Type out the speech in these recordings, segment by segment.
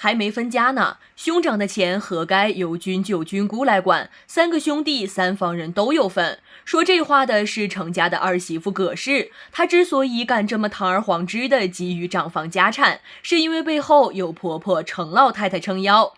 还没分家呢，兄长的钱何该由君舅君姑来管？3个兄弟3房人都有份。说这话的是程家的儿媳妇葛氏，她之所以敢这么堂而皇之的给予长房家产，是因为背后有婆婆程老太太撑腰。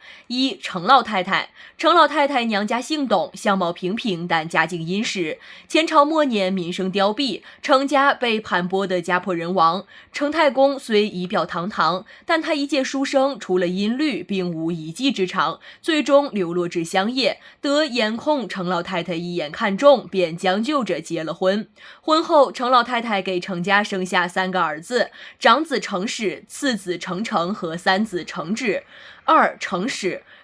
程老太太娘家姓董，相貌平平，但家境殷实。前朝末年民生凋敝，程家被盘剥得家破人亡。程太公虽仪表堂堂，但他一介书生，除了音律，并无一技之长，最终流落至乡野，得颜控程老太太一眼看中，便将就着结了婚。婚后，程老太太给程家生下3个儿子，长子程始，次子程成和三子程止。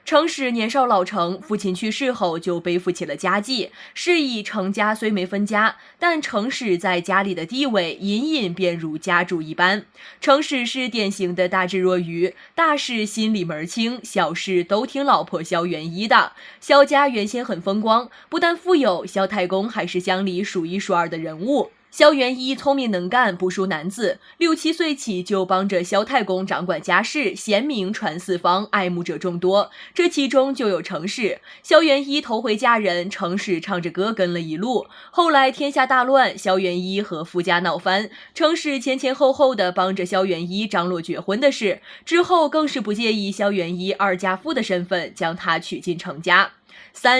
程始年少老成，父亲去世后就背负起了家计，是以程家虽没分家，但程始在家里的地位隐隐便如家主一般。程始是典型的大智若愚，大事心里门清，小事都听老婆萧元一的。萧家原先很风光，不但富有，萧太公还是乡里数一数二的人物。萧元一聪明能干，不输男子，6、7岁起就帮着萧太公掌管家事，贤名传四方，爱慕者众多。这其中就有程始。萧元一头回嫁人，程始唱着歌跟了一路。后来天下大乱，萧元一和夫家闹翻，程始前后的帮着萧元一张罗绝婚的事，之后更是不介意萧元一二嫁妇的身份，将她娶进程家。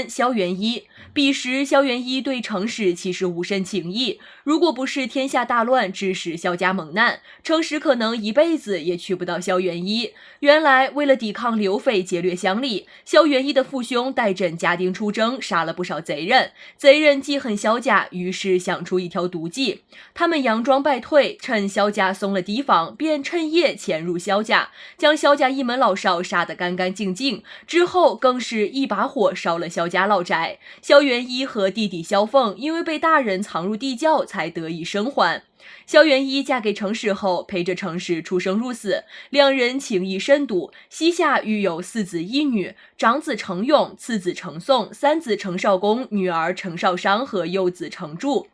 萧元一。彼时萧元一对程始其实无甚情谊，如果不是天下大乱致使萧家蒙难，程始可能一辈子也娶不到萧元一。原来为了抵抗刘匪劫掠乡里，萧元一的父兄带朕家丁出征，杀了不少贼人。贼人记恨萧家，于是想出一条毒计。他们佯装败退，趁萧家松了提防，便趁夜潜入萧家，将萧家一门老少杀得干干净净，之后更是一把火烧了萧家老宅。萧元一和弟弟萧凤因为被大人藏入地窖，才得以生还。萧元一嫁给程始后，陪着程始出生入死，两人情谊深笃。膝下育有4子1女，长子程永，次子程颂，三子程少公，女儿程少商和幼子程柱。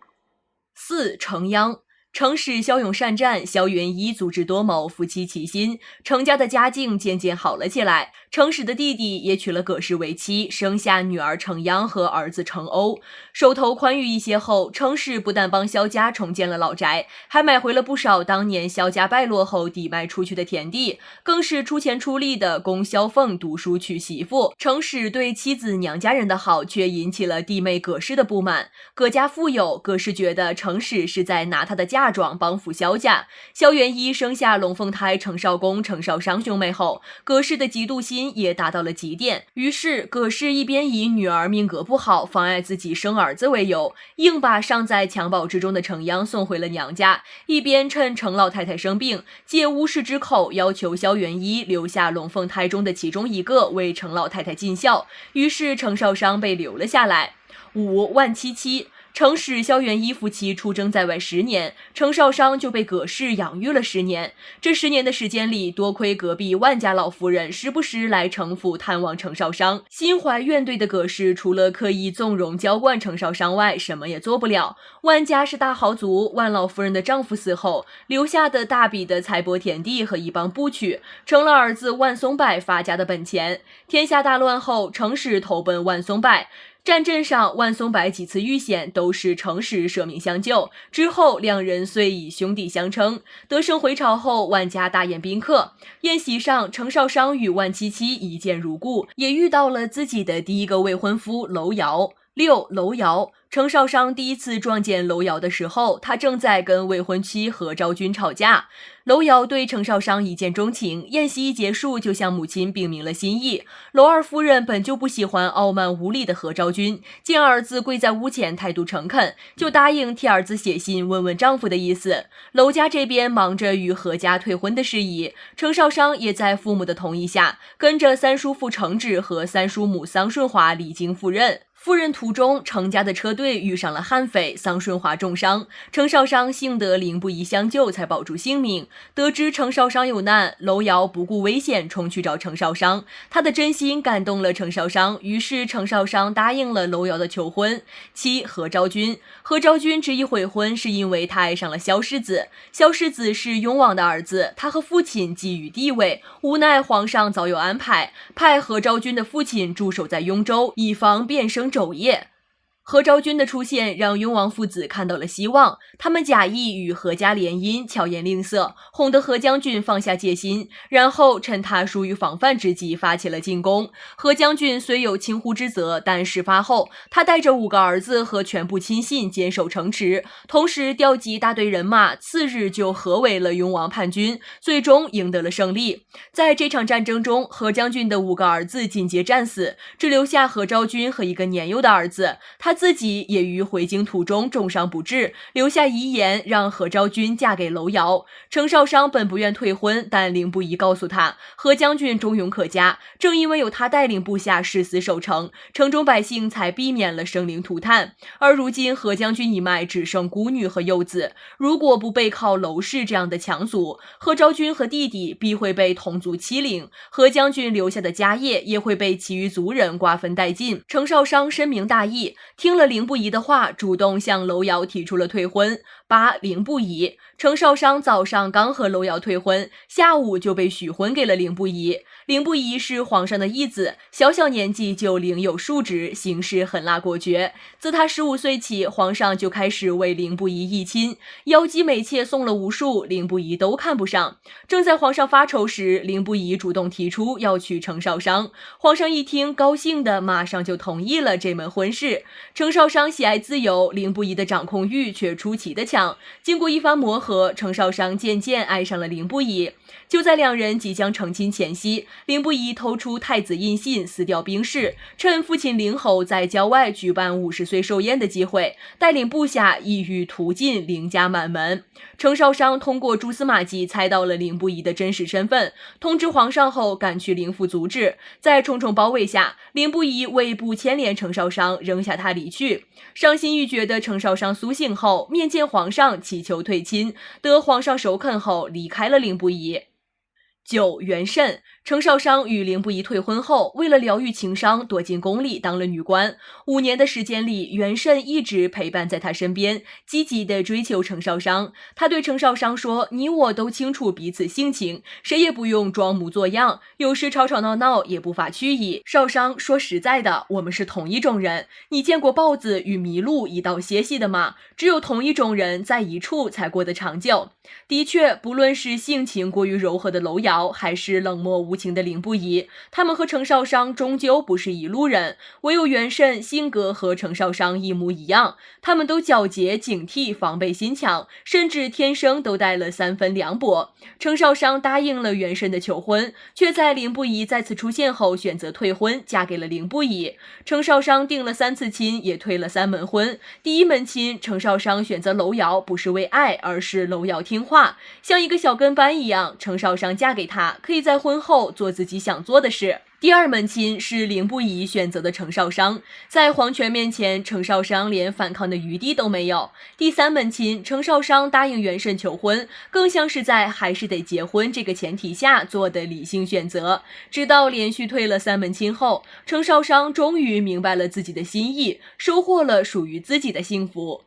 程鞅。程始骁勇善战，萧元一足智多谋，夫妻齐心，程家的家境渐渐好了起来。程始的弟弟也娶了葛氏为妻，生下女儿程鞅和儿子程欧。手头宽裕一些后，程始不但帮萧家重建了老宅，还买回了不少当年萧家败落后抵卖出去的田地，更是出钱出力的供萧凤读书娶媳妇。程始对妻子娘家人的好，却引起了弟妹葛氏的不满。葛家富有，葛氏觉得程始是在拿他的嫁妆帮扶萧家。萧元一生下龙凤胎程少公、程少商兄妹后，葛氏的嫉妒心也达到了极点，于是葛氏一边以女儿命格不好，妨碍自己生儿子为由，硬把尚在襁褓之中的程鞅送回了娘家，一边趁程老太太生病，借巫师之口要求萧元一留下龙凤胎中的其中一个为程老太太尽孝，于是程少商被留了下来。万七七。程始、萧元一夫妻出征在外10年，程少商就被葛氏养育了10年。这10年的时间里，多亏隔壁万家老夫人时不时来程府探望程少商，心怀怨怼的葛氏除了刻意纵容娇惯程少商外，什么也做不了。万家是大豪族，万老夫人的丈夫死后留下的大笔的财帛田地和一帮部曲，成了儿子万松柏发家的本钱。天下大乱后，程始投奔万松柏。战阵上，万松柏几次遇险，都是程始舍命相救。之后，两人虽以兄弟相称。得胜回朝后，万家大宴宾客。宴席上，程少商与万七七一见如故，也遇到了自己的第一个未婚夫楼瑶。楼瑶。程少商第一次撞见楼瑶的时候，他正在跟未婚妻何昭君吵架。楼瑶对程少商一见钟情，宴席一结束就向母亲禀明了心意。楼二夫人本就不喜欢傲慢无礼的何昭君，见儿子跪在屋前态度诚恳，就答应替儿子写信问问丈夫的意思。楼家这边忙着与何家退婚的事宜，程少商也在父母的同意下，跟着三叔父程止和三叔母桑顺华离京赴任。赴任途中，程家的车队遇上了悍匪，桑顺华重伤，程少商幸得凌不疑相救，才保住性命。得知程少商有难，娄瑶不顾危险冲去找程少商，他的真心感动了程少商，于是程少商答应了娄瑶的求婚。妻何昭君，何昭君执意悔婚，是因为他爱上了萧世子。萧世子是雍王的儿子，他和父亲觊觎地位，无奈皇上早有安排，派何昭君的父亲驻守在雍州，以防变生肘腋。何昭君的出现让雍王父子看到了希望，他们假意与何家联姻，巧言令色，哄得何将军放下戒心，然后趁他疏于防范之际发起了进攻。何将军虽有轻忽之责，但事发后他带着5个儿子和全部亲信坚守城池，同时调集大队人马，次日就合围了雍王叛军，最终赢得了胜利。在这场战争中，何将军的5个儿子尽皆战死，只留下何昭君和一个年幼的儿子，他自己也于回京途中重伤不治，留下遗言让何昭君嫁给娄瑶。程少商本不愿退婚，但凌不疑告诉他，何将军忠勇可嘉，正因为有他带领部下誓死守城，城中百姓才避免了生灵涂炭。而如今何将军一脉只剩孤女和幼子，如果不背靠娄氏这样的强族，何昭君和弟弟必会被同族欺凌，何将军留下的家业也会被其余族人瓜分殆尽。程少商深明大义，听了凌不疑的话，主动向娄瑶提出了退婚。8. 凌不疑，程少商早上刚和娄瑶退婚，下午就被许婚给了凌不疑。凌不疑是皇上的义子，小小年纪就领有庶职，行事狠辣果决。自他15岁起，皇上就开始为凌不疑议亲，妖姬美妾送了无数，凌不疑都看不上。正在皇上发愁时，凌不疑主动提出要娶程少商，皇上一听，高兴的马上就同意了这门婚事。程少商喜爱自由，凌不疑的掌控欲却出奇的强。经过一番磨合，程少商渐渐爱上了凌不疑。就在2人即将成亲前夕，凌不疑偷出太子印信，撕掉兵士，趁父亲凌侯在郊外举办50岁寿宴的机会，带领部下一语屠尽凌家满门。程少商通过蛛丝马迹猜到了凌不疑的真实身份，通知皇上后赶去凌府阻止。在重重包围下，凌不疑为不牵连程少商，扔下他离去。伤心欲绝的程少商苏醒后，面见皇上祈求退亲，得皇上首肯后离开了凌不疑。9. 元慎，程少商与凌不疑退婚后，为了疗愈情伤，躲进宫里当了女官。5年的时间里，元慎一直陪伴在他身边，积极地追求程少商。他对程少商说：“你我都清楚彼此性情，谁也不用装模作样，有时吵吵闹闹也不乏趣意。少商，说实在的，我们是同一种人。你见过豹子与麋鹿一道歇息的吗？只有同一种人在一处才过得长久。”的确，不论是性情过于柔和的娄瑶，还是冷漠无情的凌不疑，他们和程少商终究不是一路人。唯有元慎性格和程少商一模一样，他们都皎洁警惕，防备心强，甚至天生都带了3分凉薄。程少商答应了元慎的求婚，却在凌不疑再次出现后选择退婚，嫁给了凌不疑。程少商定了3次亲，也退了3门婚。第1门亲，程少商选择娄瑶不是为爱，而是娄瑶听话，像一个小跟班一样，程少商嫁给他，可以在婚后做自己想做的事。第2门亲是凌不疑选择的程少商，在皇权面前，程少商连反抗的余地都没有。第3门亲，程少商答应元慎求婚，更像是在还是得结婚这个前提下做的理性选择。直到连续退了3门亲后，程少商终于明白了自己的心意，收获了属于自己的幸福。